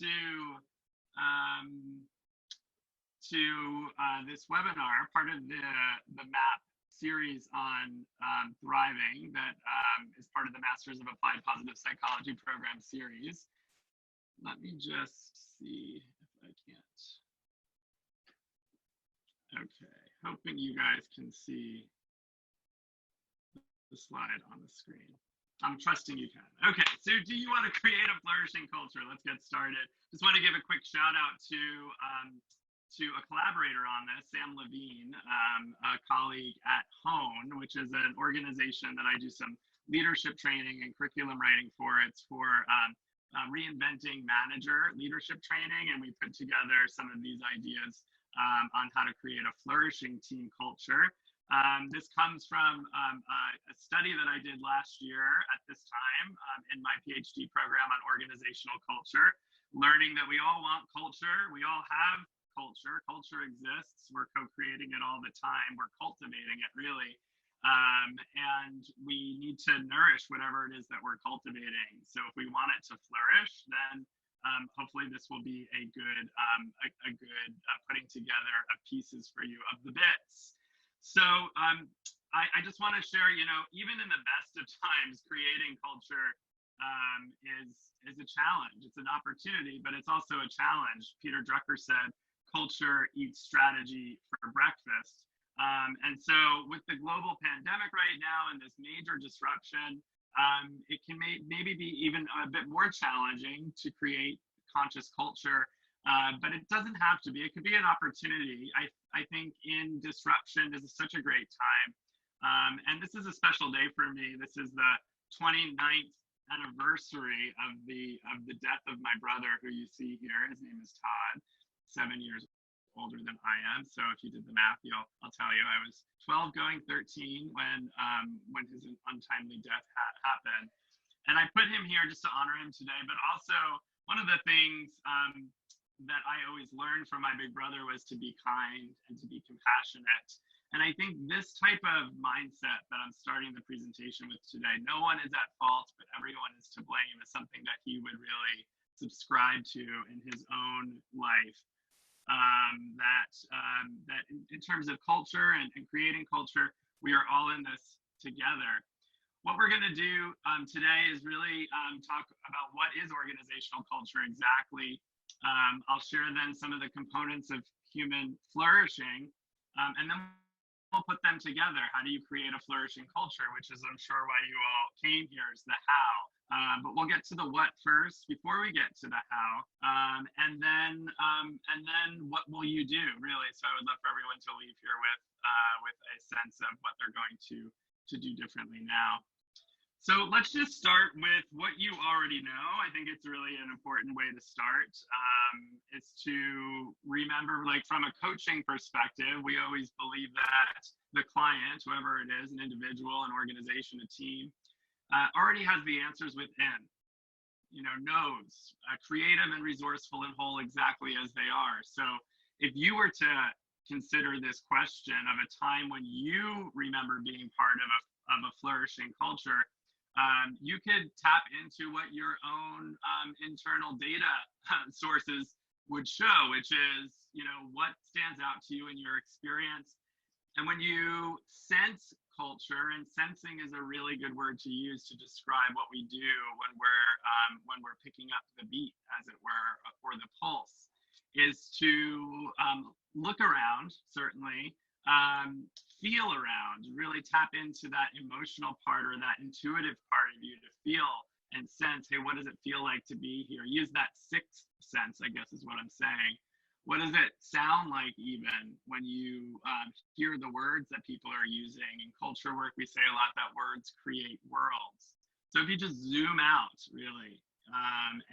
to this webinar, part of the MAPP series on thriving that is part of the Masters of Applied Positive Psychology program series. Let me just see if I can't. Okay, hoping you guys can see the slide on the screen. I'm trusting you can. Okay, so do you want to create a flourishing culture? Let's get started. Just want to give a quick shout out to a collaborator on this, Sam Levine, a colleague at Hone, which is an organization that I do some leadership training and curriculum writing for. It's for reinventing manager leadership training, and we put together some of these ideas on how to create a flourishing team culture. This comes from a study that I did last year at this time in my PhD program on organizational culture, learning that we all want culture, we all have culture, culture exists, we're co-creating it all the time, we're cultivating it really, and we need to nourish whatever it is that we're cultivating. So if we want it to flourish, then hopefully this will be a good putting together of pieces for you of the bits. So I just want to share, you know, even in the best of times, creating culture is a challenge. It's an opportunity, but it's also a challenge. Peter Drucker said, culture eats strategy for breakfast. And so with the global pandemic right now and this major disruption, it can maybe be even a bit more challenging to create conscious culture. But it doesn't have to be. It could be an opportunity. I think in disruption, this is such a great time. And this is a special day for me. This is the 29th anniversary of the death of my brother, who you see here. His name is Todd, 7 years older than I am. So if you did the math, I'll tell you, I was 12 going 13 when his untimely death happened. And I put him here just to honor him today, but also one of the things that I always learned from my big brother was to be kind and to be compassionate. And I think this type of mindset that I'm starting the presentation with today, no one is at fault, but everyone is to blame, is something that he would really subscribe to in his own life. That in terms of culture and creating culture, we are all in this together. What we're going to do today is really talk about what is organizational culture exactly. I'll share then some of the components of human flourishing, and then we'll put them together. How do you create a flourishing culture, which is, I'm sure, why you all came here, is the how. But we'll get to the what first before we get to the how, and then what will you do, really? So I would love for everyone to leave here with a sense of what they're going to do differently now. So let's just start with what you already know. I think it's really an important way to start. Is to remember, like from a coaching perspective, we always believe that the client, whoever it is, an individual, an organization, a team, already has the answers within, you know, knows, creative and resourceful and whole exactly as they are. So if you were to consider this question of a time when you remember being part of a flourishing culture, you could tap into what your own internal data sources would show, which is, you know, what stands out to you in your experience. And when you sense culture, and sensing is a really good word to use to describe what we do when we're picking up the beat, as it were, or the pulse, is to look around, certainly, feel around, really tap into that emotional part or that intuitive part of you to feel and sense, hey, what does it feel like to be here? Use that sixth sense, I guess is what I'm saying. What does it sound like even when you hear the words that people are using? In culture work, we say a lot that words create worlds. So if you just zoom out, really,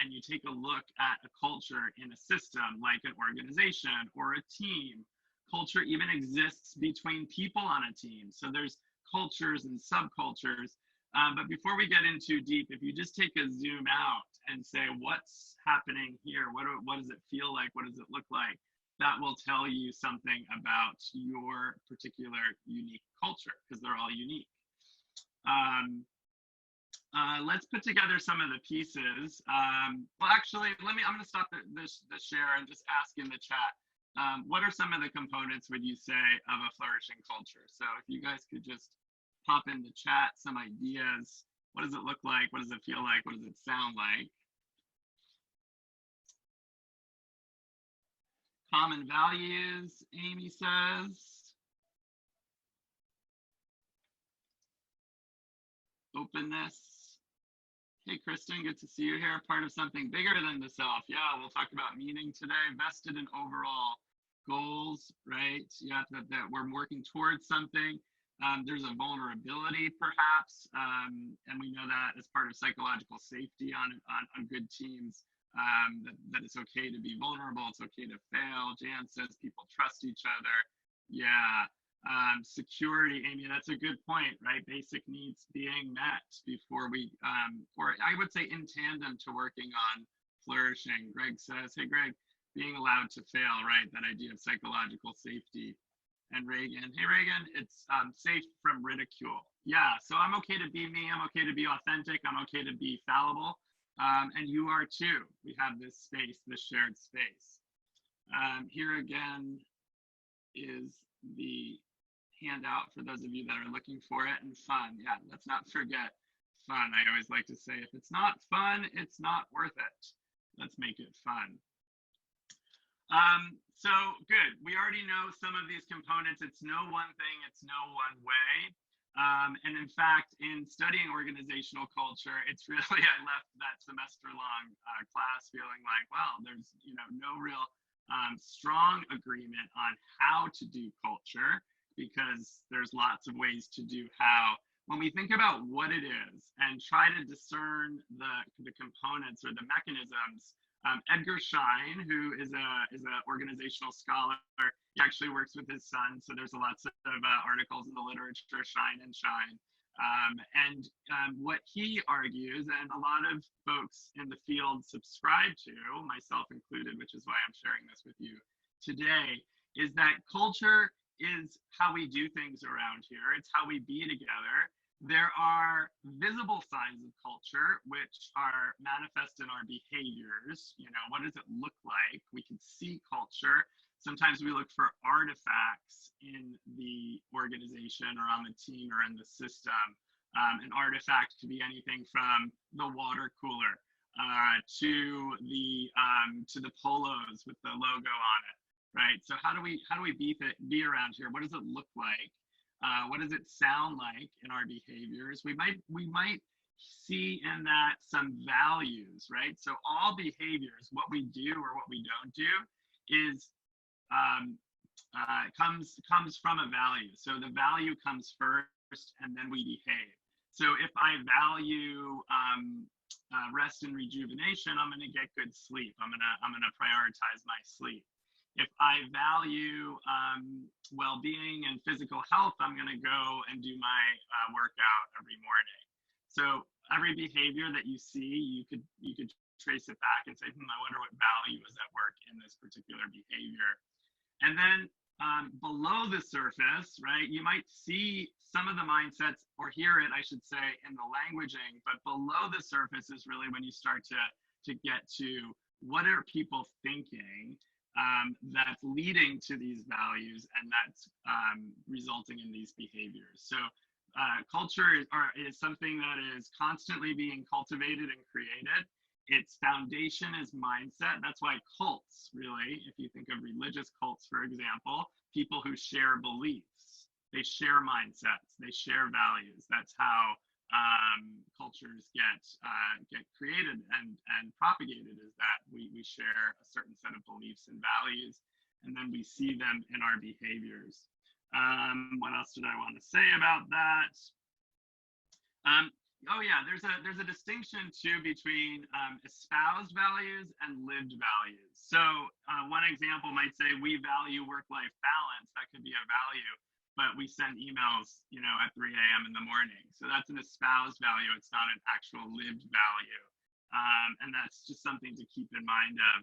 and you take a look at a culture in a system like an organization or a team, culture even exists between people on a team. So there's cultures and subcultures. But before we get into deep, if you just take a zoom out and say, what's happening here? What does it feel like? What does it look like? That will tell you something about your particular unique culture, because they're all unique. let's put together some of the pieces. Well, actually, I'm going to stop the share and just ask in the chat. What are some of the components, would you say, of a flourishing culture? So if you guys could just pop in the chat some ideas. What does it look like? What does it feel like? What does it sound like? Common values, Amy says. Openness. Hey, Kristen, good to see you here. Part of something bigger than the self. Yeah, we'll talk about meaning today. Vested in overall goals, right? Yeah, that we're working towards something. There's a vulnerability, perhaps, and we know that as part of psychological safety on good teams. That it's okay to be vulnerable, it's okay to fail. Jan says people trust each other. Yeah. Security, Amy, that's a good point, right? Basic needs being met before we, or I would say in tandem to working on flourishing. Greg says, hey, Greg, being allowed to fail, right? That idea of psychological safety. And Reagan, hey, Reagan, it's safe from ridicule. Yeah, so I'm okay to be me, I'm okay to be authentic, I'm okay to be fallible. And you are too. We have this space, this shared space. Here again is the handout for those of you that are looking for it. And fun, yeah, let's not forget fun. I always like to say, if it's not fun, it's not worth it. Let's make it fun. So good, we already know some of these components. It's no one thing, it's no one way. And in fact, in studying organizational culture, it's really, I left that semester-long class feeling like, well, there's no real strong agreement on how to do culture, because there's lots of ways to do how. When we think about what it is and try to discern the components or the mechanisms, Edgar Schein, who is an organizational scholar, he actually works with his son, so there's lots of articles in the literature, Schein and Schein. What he argues, and a lot of folks in the field subscribe to, myself included, which is why I'm sharing this with you today, is that culture is how we do things around here. It's how we be together. There are visible signs of culture, which are manifest in our behaviors. What does it look like? We can see culture. Sometimes we look for artifacts in the organization or on the team or in the system. An artifact could be anything from the water cooler to the polos with the logo on it, right? So how do we be around here? What does it look like? What does it sound like in our behaviors? We might see in that some values, right? So all behaviors, what we do or what we don't do, is comes from a value. So the value comes first, and then we behave. So if I value rest and rejuvenation, I'm going to get good sleep. I'm gonna prioritize my sleep. If I value well-being and physical health, I'm going to go and do my workout every morning. So every behavior that you see, you could trace it back and say, I wonder what value is at work in this particular behavior. And then below the surface, right, you might see some of the mindsets, or hear it, I should say, in the languaging, but below the surface is really when you start to get to what are people thinking that's leading to these values and that's resulting in these behaviors. So culture is something that is constantly being cultivated and created. Its foundation is mindset. That's why cults, really, if you think of religious cults, for example, people who share beliefs, they share mindsets, they share values. That's how cultures get created and propagated, is that we share a certain set of beliefs and values, and then we see them in our behaviors. What else did I want to say about that? Oh yeah, there's a distinction too between espoused values and lived values. So one example might say we value work-life balance. That could be a value, but we send emails, at 3 a.m. in the morning. So that's an espoused value. It's not an actual lived value. And that's just something to keep in mind of.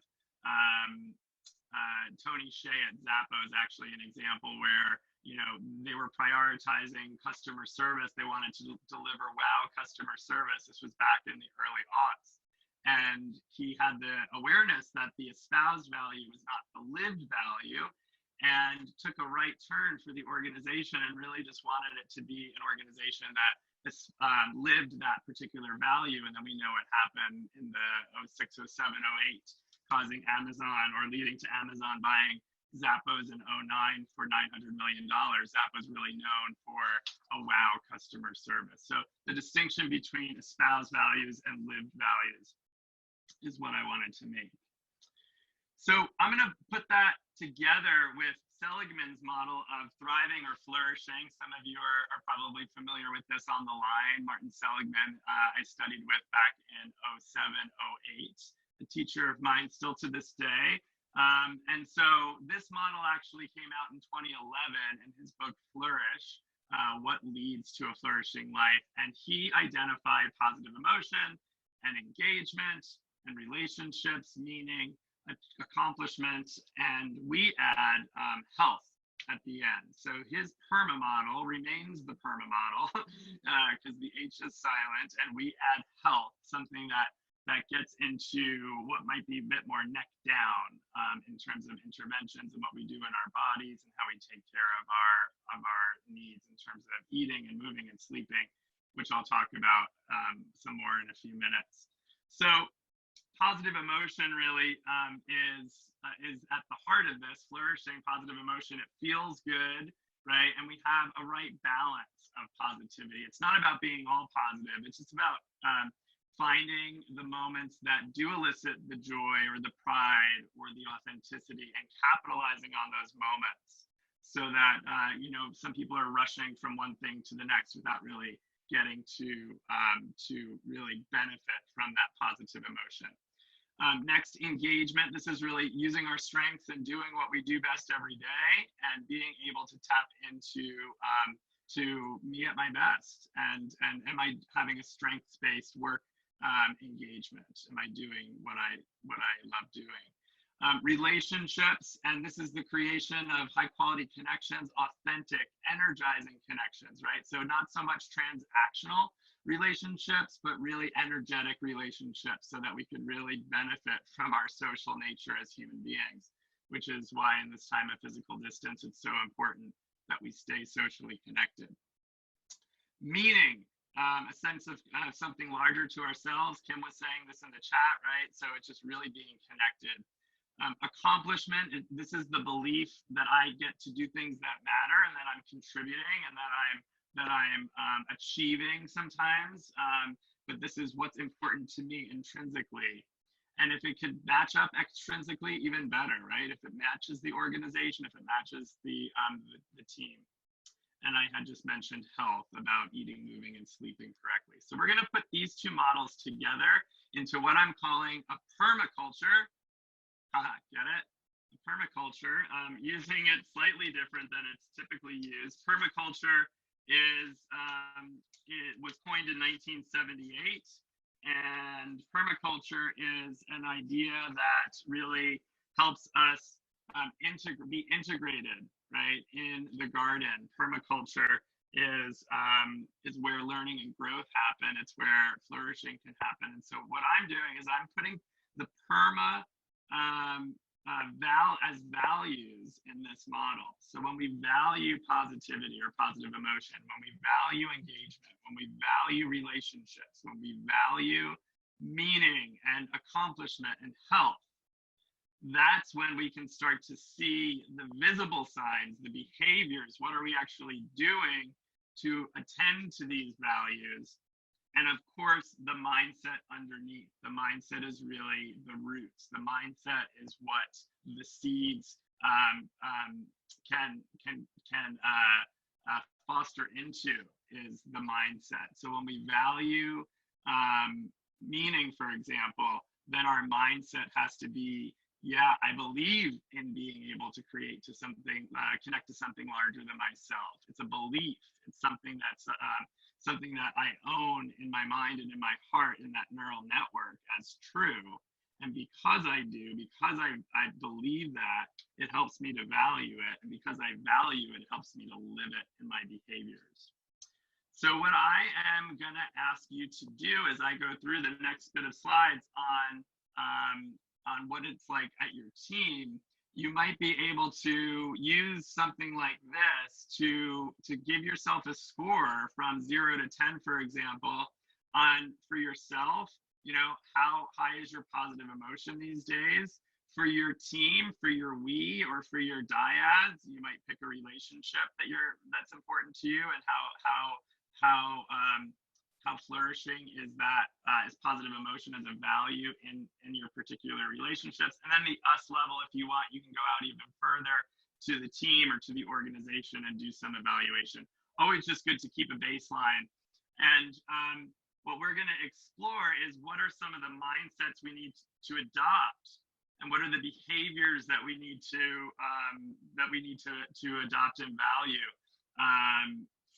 Tony Shea at Zappo is actually an example where they were prioritizing customer service. They wanted to deliver wow customer service. This was back in the early aughts. And he had the awareness that the espoused value was not the lived value, and took a right turn for the organization and really just wanted it to be an organization that lived that particular value. And then we know what happened in the 06, 07, 08, causing Amazon, or leading to Amazon buying Zappos in 09 for $900 million. Zappos really known for a wow customer service. So the distinction between espoused values and lived values is what I wanted to make. So I'm going to put that together with Seligman's model of thriving or flourishing. Some of you are probably familiar with this on the line. Martin Seligman, I studied with back in 07, 08, a teacher of mine still to this day. And so this model actually came out in 2011 in his book, Flourish, What Leads to a Flourishing Life. And he identified positive emotion and engagement and relationships, meaning, accomplishment, and we add health at the end. So his PERMAH model remains the PERMAH model because the H is silent, and we add health, something that gets into what might be a bit more neck down in terms of interventions and what we do in our bodies and how we take care of our needs in terms of eating and moving and sleeping, which I'll talk about some more in a few minutes. So positive emotion really is at the heart of this. Flourishing, positive emotion, it feels good, right? And we have a right balance of positivity. It's not about being all positive. It's just about finding the moments that do elicit the joy or the pride or the authenticity, and capitalizing on those moments, so that some people are rushing from one thing to the next without really getting to really benefit from that positive emotion. Next, engagement. This is really using our strengths and doing what we do best every day, and being able to tap into to me at my best, and am I having a strengths-based work engagement? Am I doing what I love doing? Relationships, and this is the creation of high quality connections, authentic, energizing connections, right? So not so much transactional relationships, but really energetic relationships, so that we could really benefit from our social nature as human beings, which is why in this time of physical distance, it's so important that we stay socially connected. Meaning, a sense of something larger to ourselves. Kim was saying this in the chat, right? So it's just really being connected. Accomplishment, this is the belief that I get to do things that matter, and that I'm contributing, and that I'm achieving sometimes, but this is what's important to me intrinsically. And if it could match up extrinsically, even better, right? If it matches the organization, if it matches the team. And I had just mentioned health, about eating, moving, and sleeping correctly. So we're going to put these two models together into what I'm calling a permaculture. Get it? A permaculture, using it slightly different than it's typically used. Permaculture it was coined in 1978, and permaculture is an idea that really helps us be integrated, right, in the garden. Permaculture is where learning and growth happen. It's where flourishing can happen. And so what I'm doing is I'm putting the PERMAH as values in this model. So when we value positivity or positive emotion, when we value engagement, when we value relationships, when we value meaning and accomplishment and health, that's when we can start to see the visible signs, the behaviors. What are we actually doing to attend to these values? And of course, the mindset underneath. The mindset is really the roots. The mindset is what the seeds can foster into, is the mindset. So when we value meaning, for example, then our mindset has to be, yeah, I believe in being able to create to something, connect to something larger than myself. It's a belief. It's something that's something that I own in my mind and in my heart, in that neural network, as true. And because I do, because I believe that, it helps me to value it. And because I value it, it helps me to live it in my behaviors. So what I am going to ask you to do as I go through the next bit of slides on what it's like at your team, you might be able to use something like this to give yourself a score from 0 to 10, for example, on for yourself. You know, how high is your positive emotion these days? For your team, for your we, or for your dyads, you might pick a relationship that's important to you, and how flourishing is that is positive emotion as a value in your particular relationships. And then the us level, if you want, you can go out even further to the team or to the organization and do some evaluation. Always just good to keep a baseline. And what we're going to explore is what are some of the mindsets we need to adopt, and what are the behaviors that we need to adopt and value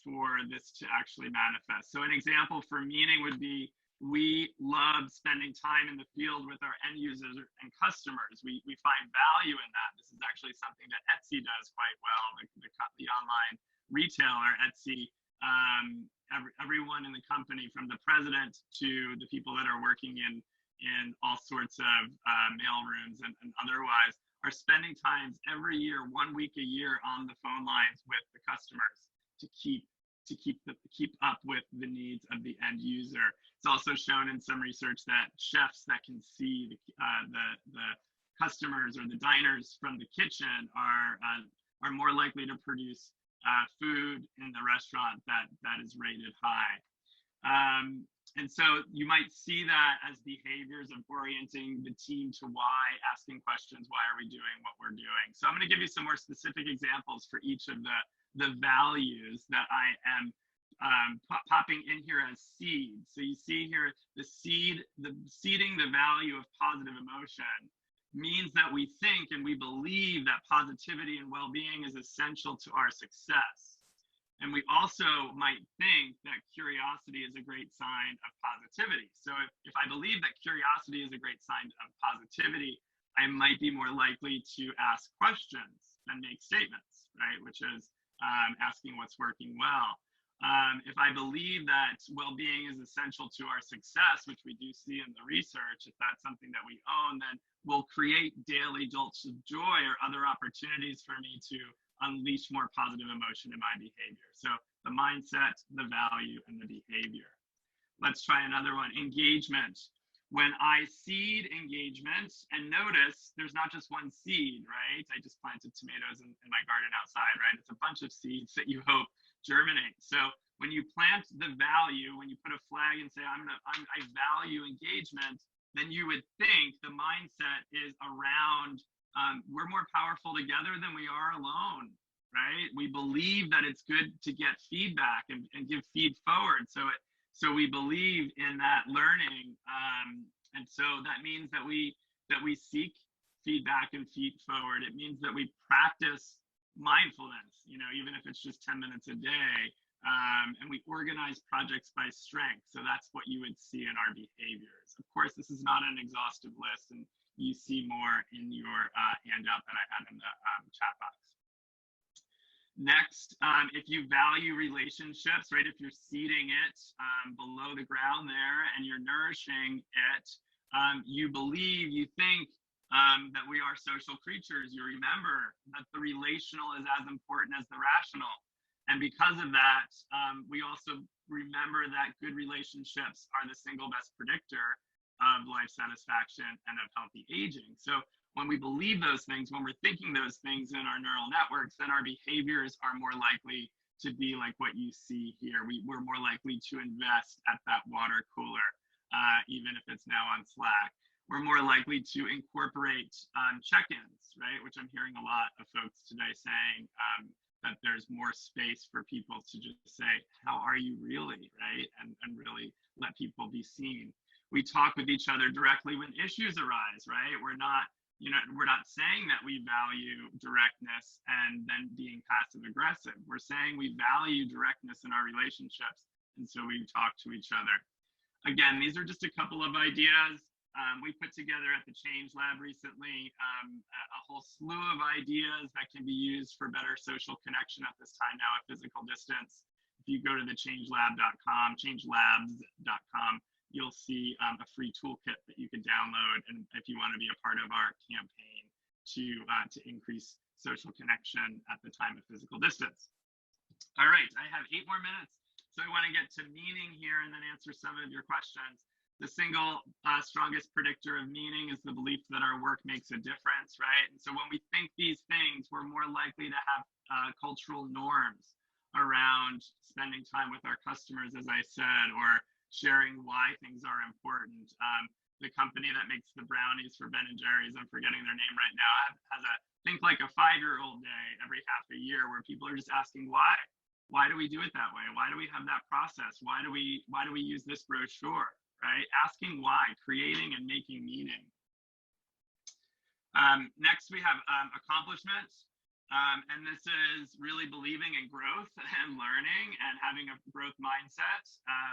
for this to actually manifest. So an example for meaning would be, we love spending time in the field with our end users and customers. We find value in that. This is actually something that Etsy does quite well, the online retailer Etsy. Everyone in the company, from the president to the people that are working in all sorts of mail rooms and otherwise, are spending times every year, 1 week a year, on the phone lines with the customers to keep up with the needs of the end user. It's also shown in some research that chefs that can see the customers or the diners from the kitchen are more likely to produce food in the restaurant that is rated high. And so you might see that as behaviors of orienting the team to why, asking questions, why are we doing what we're doing? So I'm going to give you some more specific examples for each of the values that I am popping in here as seeds. So you see here seeding the value of positive emotion means that we think and we believe that positivity and well-being is essential to our success. And we also might think that curiosity is a great sign of positivity. So if I believe that curiosity is a great sign of positivity, I might be more likely to ask questions than make statements, right? Which is asking what's working well. If I believe that well-being is essential to our success, which we do see in the research, if that's something that we own, then we'll create daily jolts of joy or other opportunities for me to unleash more positive emotion in my behavior. So the mindset, the value, and the behavior. Let's try another one, engagement. When I seed engagement, and notice there's not just one seed, right? I just planted tomatoes in my garden outside, right? It's a bunch of seeds that you hope germinate. So when you plant the value, when you put a flag and say, I value engagement, then you would think the mindset is around, we're more powerful together than we are alone, right? We believe that it's good to get feedback and give feed forward. So we believe in that learning. And so that means that we seek feedback and feed forward. It means that we practice mindfulness, even if it's just 10 minutes a day. And we organize projects by strength. So that's what you would see in our behaviors. Of course, this is not an exhaustive list, and you see more in your handout that I had in the chat box. Next, if you value relationships, right, if you're seeding it below the ground there and you're nourishing it, you think that we are social creatures. You remember that the relational is as important as the rational. And because of that, we also remember that good relationships are the single best predictor of life satisfaction and of healthy aging. So when we believe those things, when we're thinking those things in our neural networks, then our behaviors are more likely to be like what you see here. We're more likely to invest at that water cooler, even if it's now on Slack. We're more likely to incorporate check-ins, right? Which I'm hearing a lot of folks today saying that there's more space for people to just say, how are you really, right? And really let people be seen. We talk with each other directly when issues arise, right? We're not saying that we value directness and then being passive aggressive. We're saying we value directness in our relationships, and so we talk to each other. Again, these are just a couple of ideas. We put together at the Change Lab recently a whole slew of ideas that can be used for better social connection at this time now at physical distance. If you go to the changelabs.com, you'll see a free toolkit that you can download, and if you want to be a part of our campaign to increase social connection at the time of physical distance. All right, I have 8 more minutes, so I want to get to meaning here and then answer some of your questions. The single strongest predictor of meaning is the belief that our work makes a difference, right? And so when we think these things, we're more likely to have cultural norms around spending time with our customers, as I said, or sharing why things are important. The company that makes the brownies for Ben & Jerry's, I'm forgetting their name right now, has a think like a 5-year-old day every half a year where people are just asking why. Why do we do it that way? Why do we have that process? Why do we use this brochure? Right? Asking why, creating and making meaning. Next, we have accomplishment. And this is really believing in growth and learning and having a growth mindset.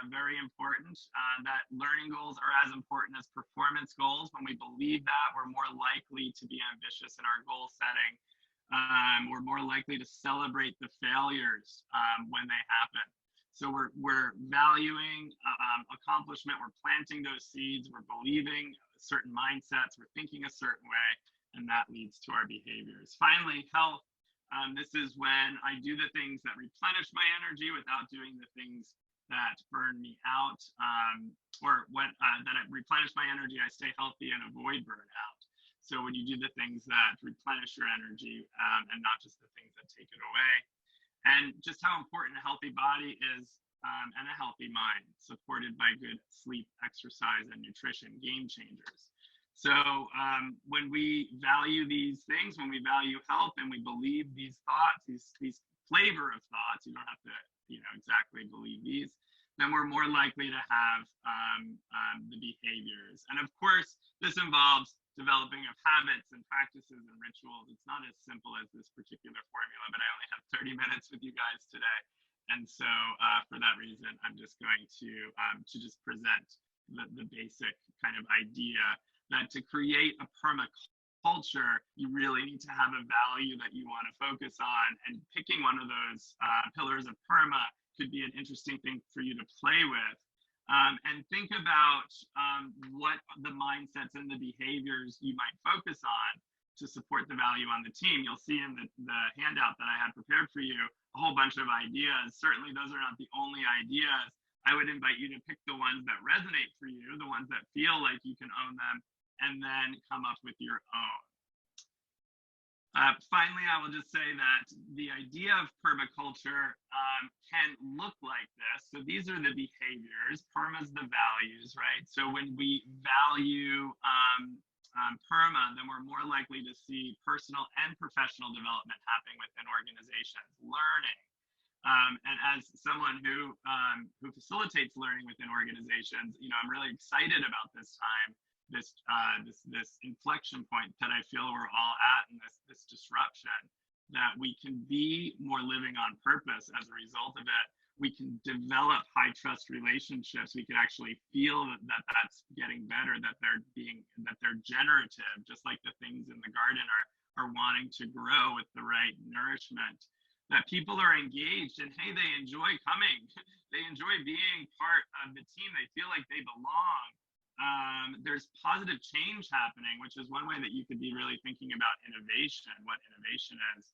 Very important that learning goals are as important as performance goals. When we believe that, we're more likely to be ambitious in our goal setting. We're more likely to celebrate the failures when they happen. So we're valuing accomplishment, we're planting those seeds, we're believing certain mindsets, we're thinking a certain way, and that leads to our behaviors. Finally, health. This is when I do the things that replenish my energy without doing the things that burn me out, or when that replenish my energy, I stay healthy and avoid burnout. So when you do the things that replenish your energy and not just the things that take it away. And just how important a healthy body is and a healthy mind, supported by good sleep, exercise, and nutrition, game changers. So when we value these things, when we value health and we believe these thoughts, these flavor of thoughts, you don't have to exactly believe these, then we're more likely to have the behaviors. And of course, this involves developing of habits and practices and rituals. It's not as simple as this particular formula, but I only have 30 minutes with you guys today. And so for that reason, I'm just going to just present the basic kind of idea that to create a PERMAH culture, you really need to have a value that you want to focus on, and picking one of those pillars of PERMAH could be an interesting thing for you to play with. And think about what the mindsets and the behaviors you might focus on to support the value on the team. You'll see in the handout that I had prepared for you a whole bunch of ideas. Certainly those are not the only ideas. I would invite you to pick the ones that resonate for you, the ones that feel like you can own them, and then come up with your own. Finally, I will just say that the idea of permaculture can look like this. So these are the behaviors, PERMAH's the values, right? So when we value PERMAH, then we're more likely to see personal and professional development happening within organizations, learning. And as someone who facilitates learning within organizations, I'm really excited about this time. This inflection point that I feel we're all at, and this disruption, that we can be more living on purpose as a result of it. We can develop high trust relationships. We can actually feel that that's getting better, that they're generative, just like the things in the garden are wanting to grow with the right nourishment. That people are engaged and hey, they enjoy coming. They enjoy being part of the team. They feel like they belong. There's positive change happening, which is one way that you could be really thinking about innovation, what innovation is,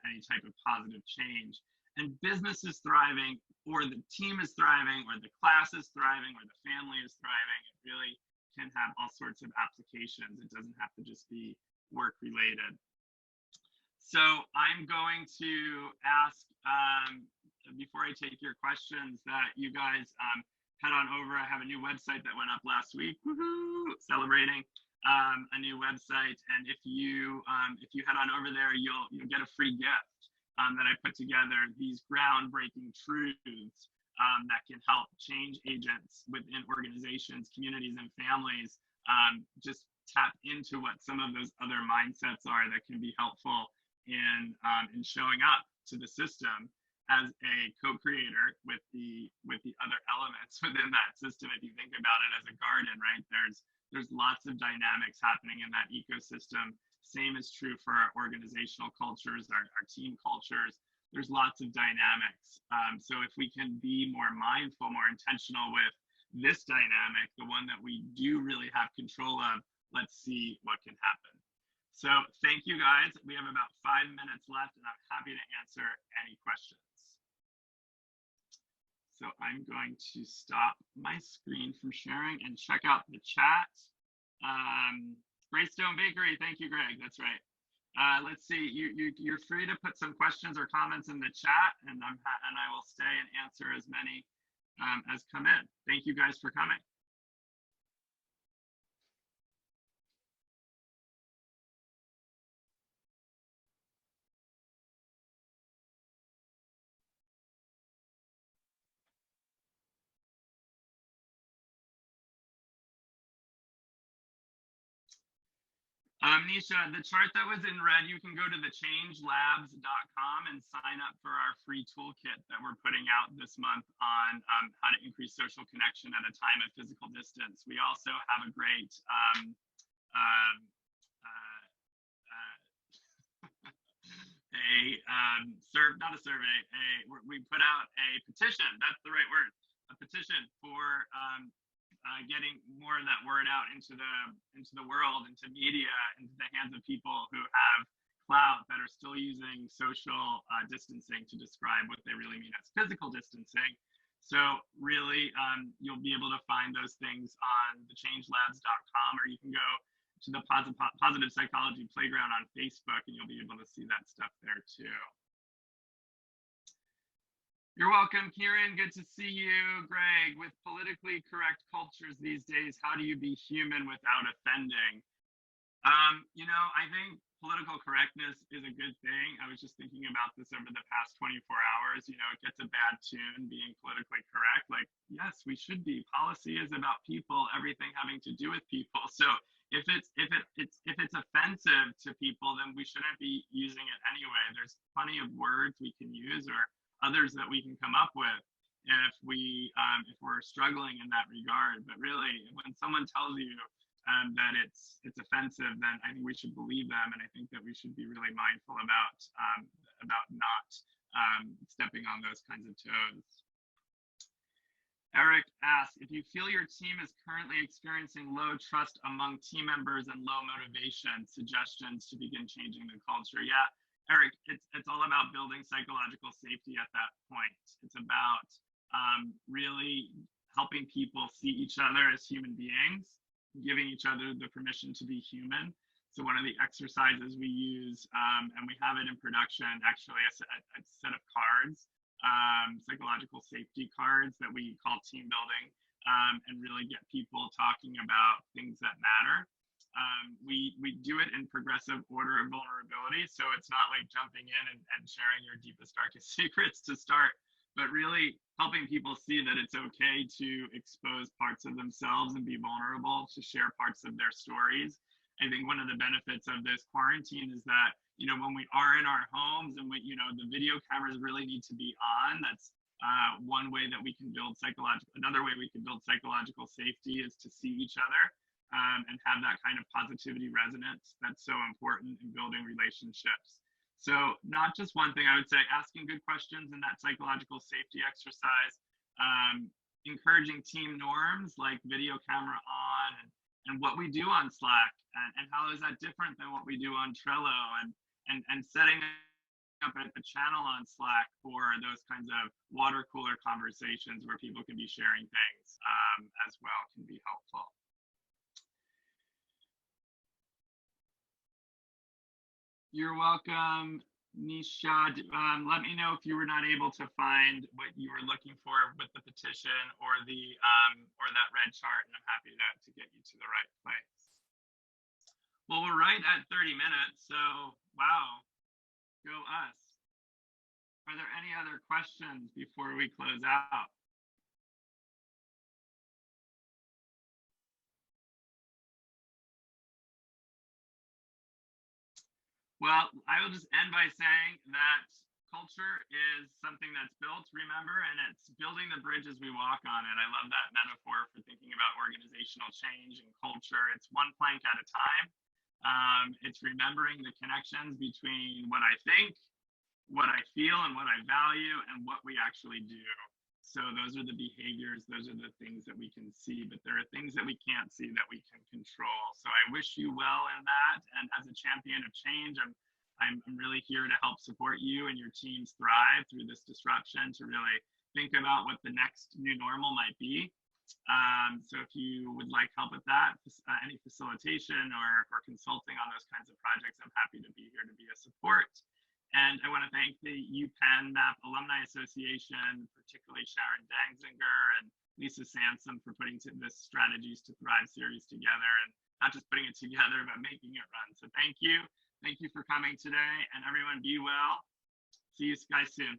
any type of positive change. And business is thriving, or the team is thriving, or the class is thriving, or the family is thriving. It really can have all sorts of applications. It doesn't have to just be work related. So I'm going to ask, before I take your questions, that you guys head on over. I have a new website that went up last week. Woohoo! Celebrating a new website, and if you head on over there, you'll get a free gift that I put together. These groundbreaking truths that can help change agents within organizations, communities, and families. Just tap into what some of those other mindsets are that can be helpful in showing up to the system as a co-creator with the other elements within that system. If you think about it as a garden, right? There's There's lots of dynamics happening in that ecosystem. Same is true for our organizational cultures, our team cultures. There's lots of dynamics. So if we can be more mindful, more intentional with this dynamic, the one that we do really have control of, let's see what can happen. So thank you guys. We have about 5 minutes left and I'm happy to answer any questions. So I'm going to stop my screen from sharing and check out the chat. Greystone Bakery, thank you, Greg. That's right. Let's see. You're free to put some questions or comments in the chat, and I will stay and answer as many as come in. Thank you guys for coming. Nisha, the chart that was in red, you can go to thechangelabs.com and sign up for our free toolkit that we're putting out this month on how to increase social connection at a time of physical distance. We also have a great we put out a petition, that's the right word, a petition for getting more of that word out into the world, into media, into the hands of people who have clout that are still using social distancing to describe what they really mean as physical distancing. So really, you'll be able to find those things on thechangelabs.com, or you can go to the Positive Psychology Playground on Facebook, and you'll be able to see that stuff there too. You're welcome, Kieran. Good to see you. Greg, with politically correct cultures these days, how do you be human without offending? You know, I think political correctness is a good thing. I was just thinking about this over the past 24 hours. You know, it gets a bad tune being politically correct. Like, yes, we should be. Policy is about people, everything having to do with people. So if it's offensive to people, then we shouldn't be using it anyway. There's plenty of words we can use or others that we can come up with if we're struggling in that regard. But really, when someone tells you that it's offensive, then I think we should believe them, and I think that we should be really mindful about not stepping on those kinds of toes. Eric asks, if you feel your team is currently experiencing low trust among team members and low motivation, suggestions to begin changing the culture. Yeah, Eric, it's all about building psychological safety at that point. It's about really helping people see each other as human beings, giving each other the permission to be human. So one of the exercises we use, and we have it in production, actually a set of cards, psychological safety cards that we call team building, and really get people talking about things that matter. We do it in progressive order of vulnerability. So it's not like jumping in and sharing your deepest, darkest secrets to start, but really helping people see that it's okay to expose parts of themselves and be vulnerable, to share parts of their stories. I think one of the benefits of this quarantine is that, you know, when we are in our homes and the video cameras really need to be on, that's one way that we can build another way we can build psychological safety is to see each other and have that kind of positivity resonance. That's so important in building relationships. So not just one thing, I would say asking good questions in that psychological safety exercise, encouraging team norms like video camera on, and what we do on Slack, and how is that different than what we do on Trello, and setting up a channel on Slack for those kinds of water cooler conversations where people can be sharing things as well can be helpful. You're welcome, Nisha. Let me know if you were not able to find what you were looking for with the petition or that red chart, and I'm happy to get you to the right place. Well, we're right at 30 minutes, so wow, go us. Are there any other questions before we close out? Well, I will just end by saying that culture is something that's built, remember, and it's building the bridge as we walk on it. I love that metaphor for thinking about organizational change and culture. It's one plank at a time. It's remembering the connections between what I think, what I feel, and what I value, and what we actually do. So those are the behaviors, those are the things that we can see, but there are things that we can't see that we can control. So I wish you well in that. And as a champion of change, I'm really here to help support you and your teams thrive through this disruption, to really think about what the next new normal might be. So if you would like help with that, any facilitation or consulting on those kinds of projects, I'm happy to be here to be a support. And I want to thank the UPenn MAPP Alumni Association, particularly Sharon Dangzinger and Lisa Sansom, for putting this Strategies to Thrive series together, and not just putting it together, but making it run. So thank you. Thank you for coming today, and everyone be well. See you guys soon.